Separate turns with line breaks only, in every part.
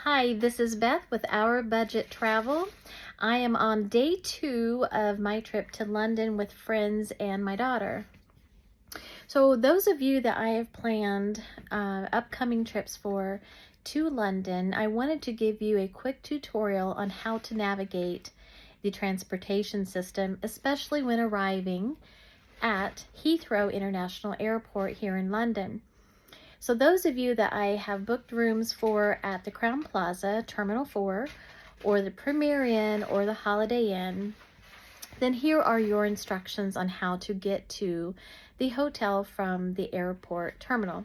Hi, this is Beth with Our Budget Travel. I am on day 2 of my trip to London with friends and my daughter. So those of you that I have planned upcoming trips for to London, I wanted to give you a quick tutorial on how to navigate the transportation system, especially when arriving at Heathrow International Airport here in London. So those of you that I have booked rooms for at the Crowne Plaza, Terminal 4, or the Premier Inn or the Holiday Inn, then here are your instructions on how to get to the hotel from the airport terminal.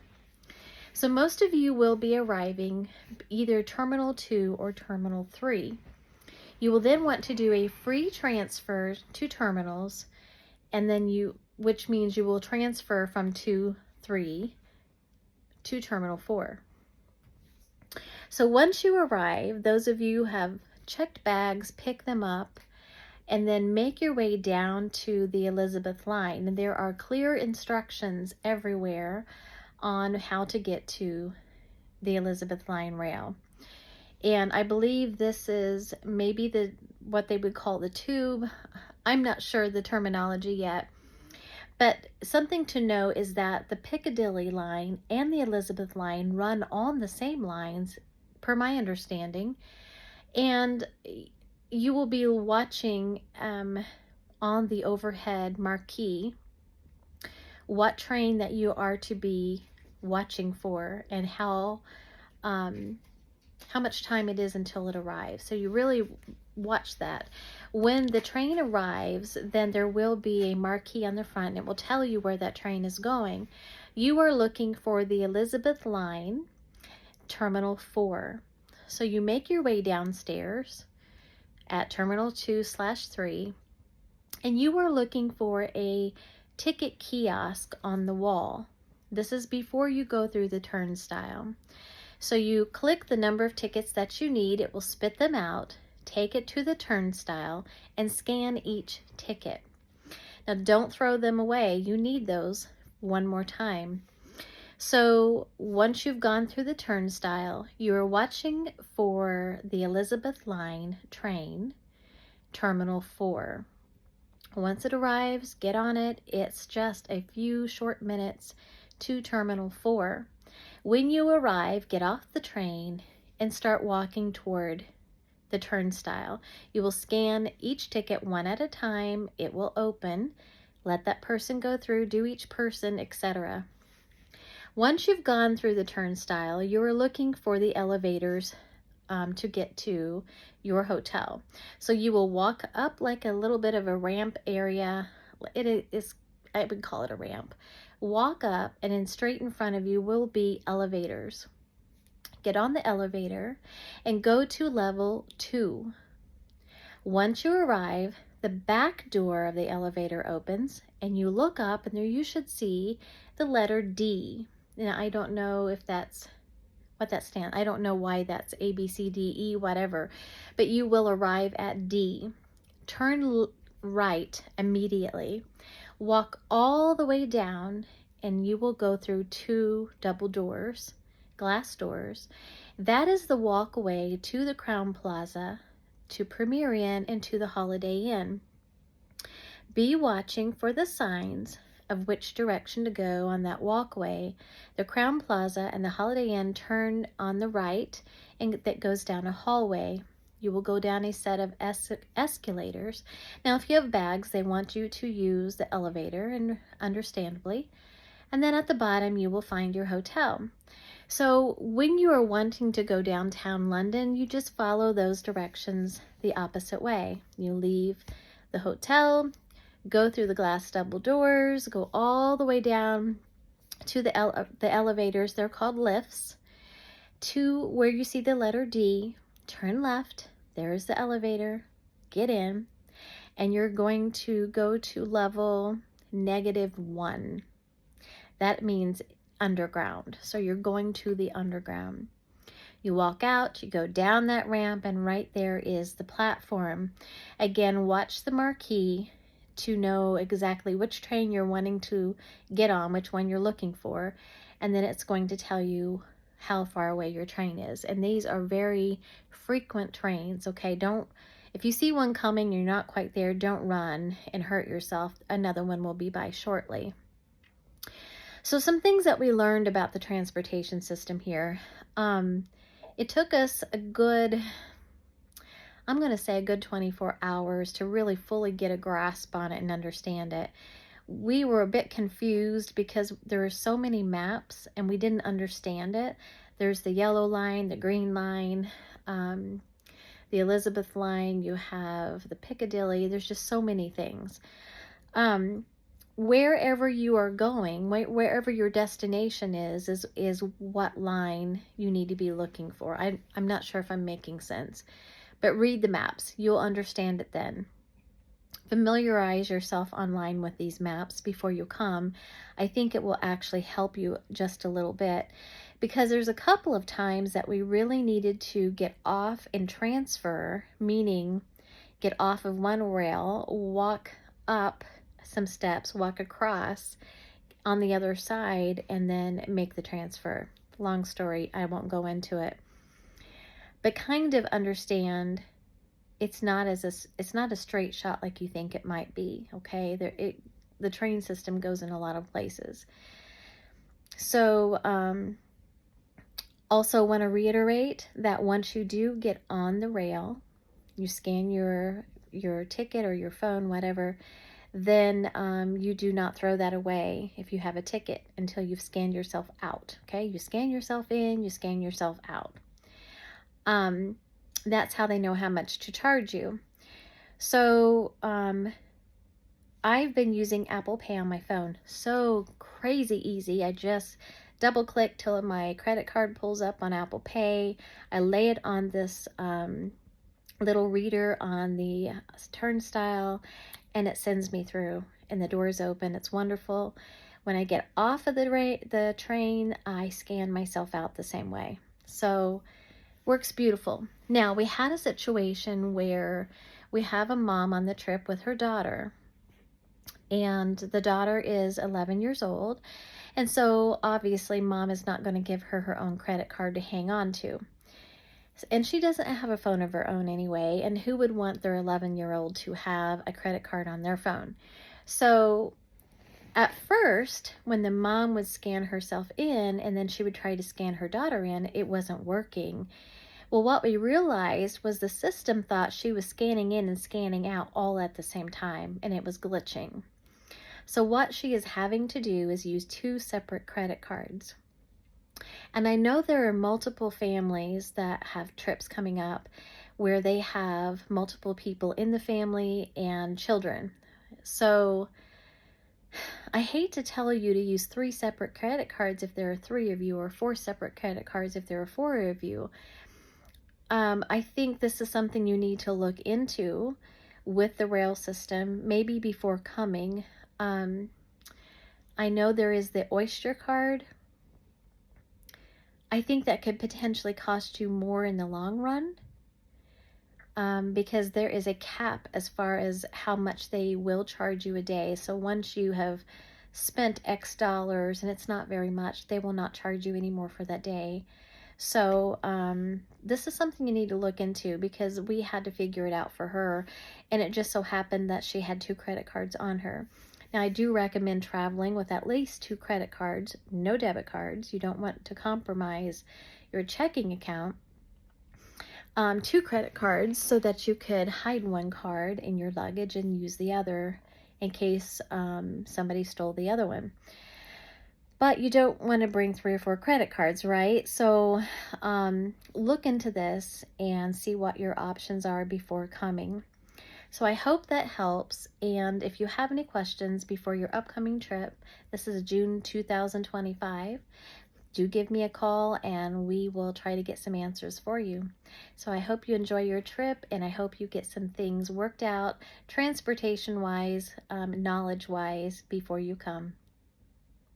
So most of you will be arriving either Terminal 2 or Terminal 3. You will then want to do a free transfer to terminals, and then which means you will transfer from 2-3 to Terminal 4. So once you arrive, those of you who have checked bags, pick them up, and then make your way down to the Elizabeth line. And there are clear instructions everywhere on how to get to the Elizabeth line rail. And I believe this is maybe what they would call the tube. I'm not sure the terminology yet. But something to know is that the Piccadilly line and the Elizabeth line run on the same lines, per my understanding. And you will be watching on the overhead marquee what train that you are to be watching for and how much time it is until it arrives. So you really watch that. When the train arrives, then there will be a marquee on the front and it will tell you where that train is going. You are looking for the Elizabeth line, Terminal 4. So you make your way downstairs at Terminal 2/3, and you are looking for a ticket kiosk on the wall. This is before you go through the turnstile. So you click the number of tickets that you need, it will spit them out, take it to the turnstile, and scan each ticket. Now don't throw them away, you need those one more time. So once you've gone through the turnstile, you are watching for the Elizabeth line train, Terminal 4. Once it arrives, get on it. It's just a few short minutes to Terminal 4. When you arrive, get off the train and start walking toward the turnstile. You will scan each ticket one at a time. It will open. Let that person go through, do each person, etc. Once you've gone through the turnstile, you are looking for the elevators to get to your hotel. So you will walk up like a little bit of a ramp area. It is, I would call it a ramp. Walk up, and then straight in front of you will be elevators. Get on the elevator and go to level 2. Once you arrive, the back door of the elevator opens and you look up, and there you should see the letter D. Now, I don't know if that's what that stands. I don't know why that's A, B, C, D, E, whatever, but you will arrive at D. Turn right immediately. Walk all the way down, and you will go through 2 double doors, glass doors. That is the walkway to the Crowne Plaza, to Premier Inn, and to the Holiday Inn. Be watching for the signs of which direction to go on that walkway. The Crowne Plaza and the Holiday Inn turn on the right, and that goes down a hallway. You will go down a set of escalators. Now, if you have bags, they want you to use the elevator, and understandably. And then at the bottom, you will find your hotel. So when you are wanting to go downtown London, you just follow those directions the opposite way. You leave the hotel, go through the glass double doors, go all the way down to the elevators. They're called lifts. To where you see the letter D, turn left. There's the elevator. Get in. And you're going to go to level -1. That means underground. So you're going to the underground. You walk out, you go down that ramp, and right there is the platform. Again, watch the marquee to know exactly which train you're wanting to get on, which one you're looking for, and then it's going to tell you how far away your train is. And these are very frequent trains, okay? If you see one coming, you're not quite there, don't run and hurt yourself. Another one will be by shortly. So some things that we learned about the transportation system here. It took us a good, I'm going to say a good 24 hours to really fully get a grasp on it and understand it. We were a bit confused because there are so many maps and we didn't understand it. There's the yellow line, the green line, the Elizabeth line, you have the Piccadilly. There's just so many things. Wherever you are going, wherever your destination is what line you need to be looking for. I'm not sure if I'm making sense, but read the maps. You'll understand it then. Familiarize yourself online with these maps before you come. I think it will actually help you just a little bit, because there's a couple of times that we really needed to get off and transfer, meaning get off of one rail, walk up some steps, walk across on the other side, and then make the transfer. Long story, I won't go into it. But kind of understand it's not a straight shot like you think it might be, okay? The train system goes in a lot of places. So also want to reiterate that once you do get on the rail, you scan your ticket or your phone, whatever, then you do not throw that away if you have a ticket until you've scanned yourself out, okay? You scan yourself in, you scan yourself out. That's how they know how much to charge you. So I've been using Apple Pay on my phone. So crazy easy. I just double click till my credit card pulls up on Apple Pay. I lay it on this little reader on the turnstile, and it sends me through, and the doors open. It's wonderful. When I get off of the train, I scan myself out the same way. So works beautiful. Now, we had a situation where we have a mom on the trip with her daughter, and the daughter is 11 years old, and so obviously mom is not going to give her own credit card to hang on to. And she doesn't have a phone of her own anyway, and who would want their 11-year-old to have a credit card on their phone? So at first, when the mom would scan herself in and then she would try to scan her daughter in, it wasn't working. Well, what we realized was the system thought she was scanning in and scanning out all at the same time, and it was glitching. So what she is having to do is use 2 separate credit cards. And I know there are multiple families that have trips coming up where they have multiple people in the family and children. So I hate to tell you to use 3 separate credit cards if there are 3 of you, or 4 separate credit cards if there are 4 of you. I think this is something you need to look into with the rail system, maybe before coming. I know there is the Oyster card. I think that could potentially cost you more in the long run, because there is a cap as far as how much they will charge you a day. So once you have spent X dollars, and it's not very much, they will not charge you anymore for that day. So this is something you need to look into, because we had to figure it out for her, and it just so happened that she had 2 credit cards on her. Now, I do recommend traveling with at least 2 credit cards, no debit cards. You don't want to compromise your checking account. 2 credit cards so that you could hide one card in your luggage and use the other in case somebody stole the other one. But you don't want to bring 3 or 4 credit cards, right? So look into this and see what your options are before coming. So I hope that helps. And if you have any questions before your upcoming trip, this is June 2025, do give me a call and we will try to get some answers for you. So I hope you enjoy your trip, and I hope you get some things worked out transportation-wise, knowledge-wise before you come.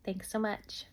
Thanks so much.